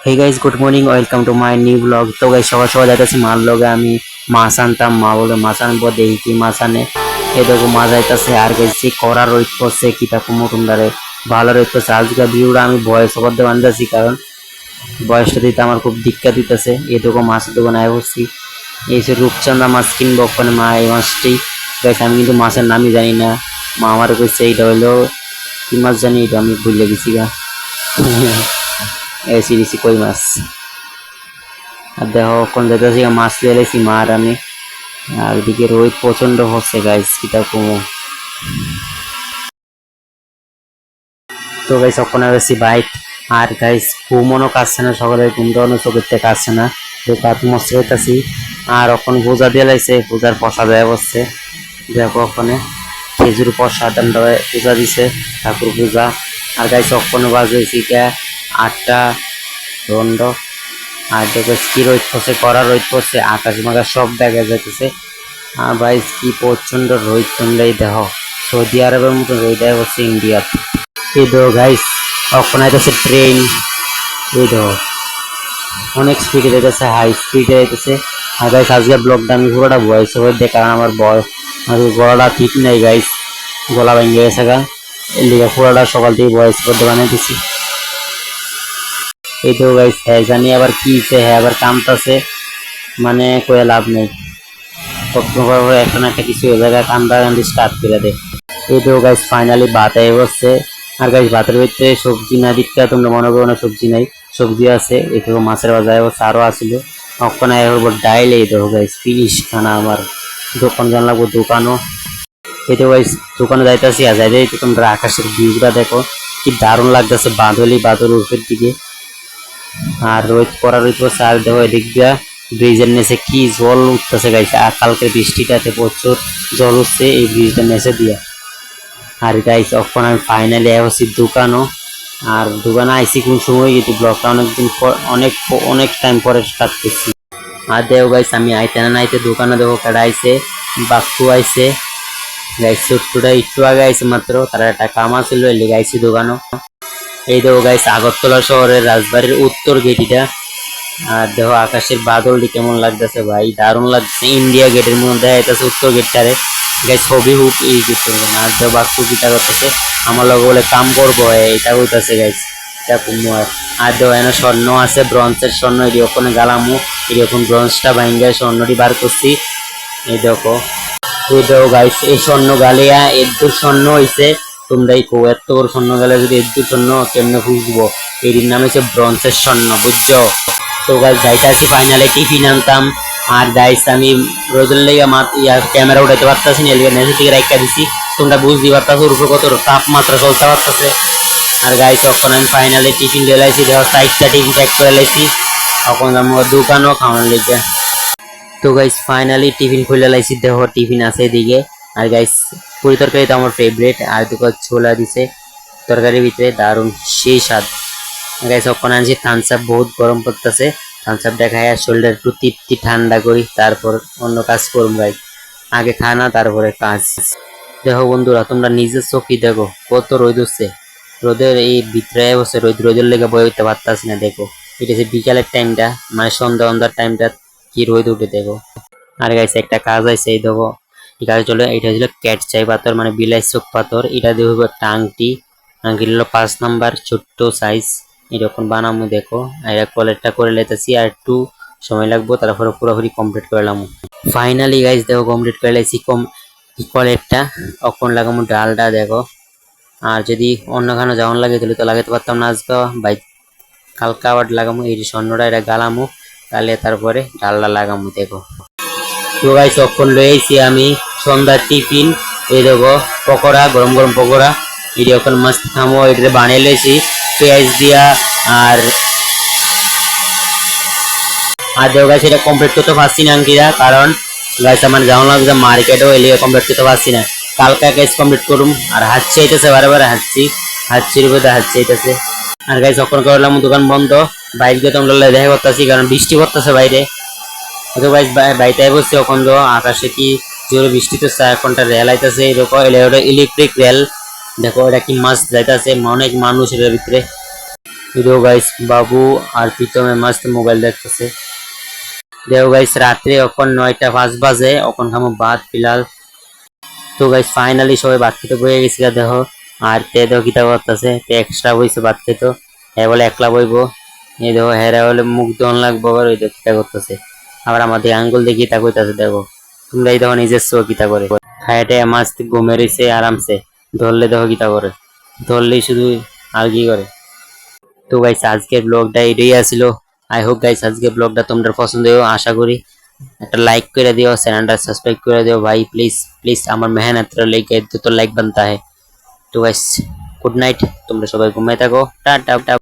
Hey guys, good morning, welcome to my new blog. তো guys সকাল সকাল যাইতেছি মার লগে আমি মাছ আনতাম। মা বলে মাছ আনবো, দেখি কি মাছ আনে। এই দেখো মাছ আইতাছে। আর গাইছি কড়া রোদ করছে, কিতা কুমুটুন্ডারে ভালো রোদ করছে। আজকে ভিডিওটা আমি ভয়েস ওভার দিয়ে আনতেছি, কারণ বয়সটা দিতে আমার খুব দিক্কত দিতেছে। এই দেখো মাছের দোকানে আয় বসছি, এই যে রূপচান্দা মাছ কিনবো। ওখানে মা এই মাছটি গাইস, আমি কিন্তু মাছের নামই জানি না। মা আমার কইছে এইটা হইলো কি মাছ জানি, এটা আমি ভুলে গেছি গা। এসি দিছি কই মাছ। আর দেখো কোন যাইতেছি মাছ লিয়ে এলাইছি মা আর আমি। আর এদিকে রোদ প্রচন্ড হচ্ছে গাইস, কিতা কমো। তো গাইস ওখানে গেছি বাইক। আর গাইস ঘুমনও কাটছে না, সকালে ঘুমটানো চোখের থেকে কাটছে না। তো কাত মস্ত হইতাছি। আর ওখানে পূজা দিয়ে লাইছে, পূজার প্রসাদ দেওয়া বসছে। দেখো ওখানে খেজুর প্রসাদ পূজা দিছে, ঠাকুর পূজা। আর গাইস ওখানে বাজেছি কে 8টা দণ্ড। আর দেখো কি রোদ পড়ছে, কড়া রোদ পড়ছে, আকাশ মাকাশ সব দেখা যাইতেছে। আর ভাই কি প্রচন্ড রোদ, তোমরাই দেখো সৌদি আরবের মতো রোদ দেখা হচ্ছে ইন্ডিয়ার। এই দেখো গাইস ওখানে যাইতেছে ট্রেন। এই দেখো অনেক স্পিডে যাইতেছে, হাই স্পিডে যাইতেছে। আর গাইস আজকে ব্লগটা আমি পুরোটা ভয়েস ওভার দিয়ে, কারণ আমার গলাটা ঠিক নেই গাইস, গলা ভেঙে গেছে গা। এর লিগে পুরোটা সকাল থেকে ভয়েস ওভার দিয়ে বানাইতেছি। এই তো গাইস হ্যাঁ জানি আবার কি হ্যাঁ আবার কামতাছে, মানে কয়ে লাভ নেই। কখনো একটা না একটা কিছু জায়গায় কান্দা কান্দি স্টার্ট করে দেয়। এই তো গাইস ফাইনালি ভাত হয়ে বসছে। আর গাইস ভাতের ভিতরে সবজি না দিকটা তোমরা মনে করো না সবজি নাই, সবজি আছে। এই তো মাছের বাজার বসছে, আরো আসিল ওখানে ডাইল। এই দেখো গাইস ফিনিশ খানা আমার। দোকান জান লাগবো দোকানও। এই তো গাইস দোকানে যাইতেছি, আর যাইতে তো তোমরা আকাশের ভিউটা দেখো কি দারুণ লাগতেছে, বাদল উপরের দিকে। আর রোদ পড়া রোদ পড়ছে। আর দেখো এদিক দিয়া ব্রিজের নিচে কি জল উঠতেছে গাইছে। আর কালকের বৃষ্টিটাতে প্রচুর জল উঠছে এই ব্রিজটার নিচে দিয়া। আর গাইস তখন আমি ফাইনালি আসছি দোকানও। আর দোকানে আইসি কোন সময়, কিন্তু ব্লগটা অনেকদিন পর অনেক টাইম পরে স্টার্ট করছি। আর দেখো গাইস আমি আইতে না আইতে দোকানে দেখো কেডা আইছে, বাক্সু আইছে গাইস। ছোট্টটা একটু আগে আইছে মাত্র, তারা একটা কাম ছিল এর লেগে আইছি দোকানও। এই দেখো গাইস আগরতলা শহরের রাজবাড়ির উত্তর গেটিটা। আর দেখো আকাশের বাদলটি কেমন লাগতেছে ভাই, দারুণ লাগছে। ইন্ডিয়া গেটের মধ্যে যাইতেছে উত্তর গেটটারে গাইস, ছবি হুক এই করবে না। আর দেখো বাক্সু কিটা করতেছে, আমার লগে বলে কাম করবো এটা হইতাছে গাইস, এটা কুমু। আর দেখো এনে স্বর্ণ আছে, ব্রঞ্জের স্বর্ণ। এটি ওখানে গালামু, এটি এখন ব্রঞ্জটা ভাঙ্গে স্বর্ণটি বার করছি। এই দেখো গাইস এই স্বর্ণ গালিয়া এর স্বর্ণ হইছে। তোমরাই কো এত বড় স্বর্ণ গালে যদি এর স্বর্ণ কেমনে খুঁজবো। এর নাম হচ্ছে ব্রঞ্জের স্বর্ণ, বুঝছো? তো গাইস যাইতাছি ফাইনালি টিফিন আনতাম। আর গাইস আমি রোদের লেগে ক্যামেরা উঠাইতে পারতাছি না, এলিগে নেচে থেকে রাখা দিছি। তোমরা বুঝতে পারতাছো উপরে কত তাপমাত্রা চলতে পারতেছে। আর গাইস তখন আমি ফাইনালি টিফিন লেলাইছি, দেখো 4টা টিফিন প্যাক করে লাইছি। তখন আমার দোকানও খাওয়ার লেগে। তো গাইস ফাইনালি টিফিন খুলে লাইছি, দেখো টিফিন আছে এদিকে। আর গাইস পুরি তরকারি তো আমার ফেভারিট। আর দুটো ছোলা দিছে তরকারির ভিতরে, দারুণ সেই স্বাদ। গাইস ওখানে আনছি থামস আপ, বহুত গরম পড়তেছে। থামস আপ দেখায় শরীরটা একটু তৃপ্তি ঠান্ডা করি, তারপর অন্য কাজ করবো গাইস। আগে খানা তারপরে কাজ। দেখো বন্ধুরা তোমরা নিজের চোখই দেখো কত রোদ উঠছে। রোদের এই ভিতরে বসে রোদের লেগে বয়ে উঠতে পারতাছি না। দেখো এটা হচ্ছে বিকালের টাইমটা, মানে সন্ধ্যার টাইমটা কি রোদ উঠে দেখো। আর গাইছে একটা কাজ আছে, এই দেখো এই কাজ চলে। এটা হলো ক্যাটচাই পাথর, মানে বিলাই চোখ পাথর। এটা দেখো একটা আংটি হলো 5 নাম্বার ছোট্ট সাইজ। এরকম বানামু দেখো। এটা কলেরটা করে লেতেছি, আর একটু সময় লাগবো, তারপরে পুরোপুরি কমপ্লিট করলাম। ফাইনালি গাইস দেখো কমপ্লিট করে লাইছি কলেরটা। অখন লাগামু ডালটা দেখো। আর যদি অন্যখানে যাওয়ান লাগে তাহলে তো লাগাতে পারতাম না আজকে ভাই, কালকা আবার লাগামু। এই স্বর্ণটা এটা গালামু, তাহলে তারপরে ডালটা লাগামু দেখো। তো গাইস তখন লয়েছি আমি সন্ধ্যার টিফিন। এই দেখো পকোড়া, গরম গরম পকোড়া। এটি এখন মাস্ত খামো, এটা বানিয়ে লইছি পেঁয়াজ দিয়া। আর আর দেখো গাইস এটা কমপ্লিট করতে পারছি না আংটিরা, কারণ গাইস আমার যাওয়া লাগছে মার্কেটও, এলিয়ে কমপ্লিট করতে পারছি না। কালকা গাইস কমপ্লিট করুম। আর হাঁচছি আইতেছে, বারে হাঁচির উপরে হাঁচছি আইতেছে। আর গাইস তখন করলাম দোকান বন্ধ, বাইক দিয়ে তোমরা দেখা করতেছি, কারণ বৃষ্টি পড়তেছে বাইরে। তো গাইস বাইতে বসছি এখন তো আকাশে কি জোরে বৃষ্টি তো, এখনটা রেল আইতেছে এরকম ইলেকট্রিক রেল। দেখো এটা কি মাছ যাইতেছে, অনেক মানুষ এর ভিতরে। দেখো গাইস বাবু আর প্রীতমে মস্ত মোবাইল দেখতেছে। দেখো গাইস রাত্রে এখন 9:05 বাজে, এখন খামো ভাত ফিলাল। তো গাইস ফাইনালি সবাই ভাত খেতে বয়ে গেছি দেখো। আর তে দেখো কিতা করতেছে, তে এক্সট্রা বইছে ভাত খেতে, হ্যাঁ বলে একলা বইবো। এই দেখো হেরা বলে মুখ দন লাগবো, আবার ওই দেখো কিতা করতেছে, আবার আমাদের আঙ্গুল দিয়ে কিতা কইতাছে দেখো। তোমরা এই দেখো নিজের চোখ কিতা করে খাইটে মাছ ঘুমে রয়েছে আরামসে, ধরলে দেখো কিতা করে, ধরলেই শুধু আর কি করে। তো গাইস আজকের ব্লগটা এটাই আসিল। আই হোপ গাইস আজকের ব্লগটা তোমরা পছন্দ হয়েও আশা করি। একটা লাইক করে দিও, চ্যানেলটা সাবস্ক্রাইব করে দিও ভাই, প্লিজ প্লিজ, আমার মেহনত লেগে তো লাইক বানতা है। তো গাইস গুড নাইট, তোমরা সবাই ঘুমাই থাকো, টাটা।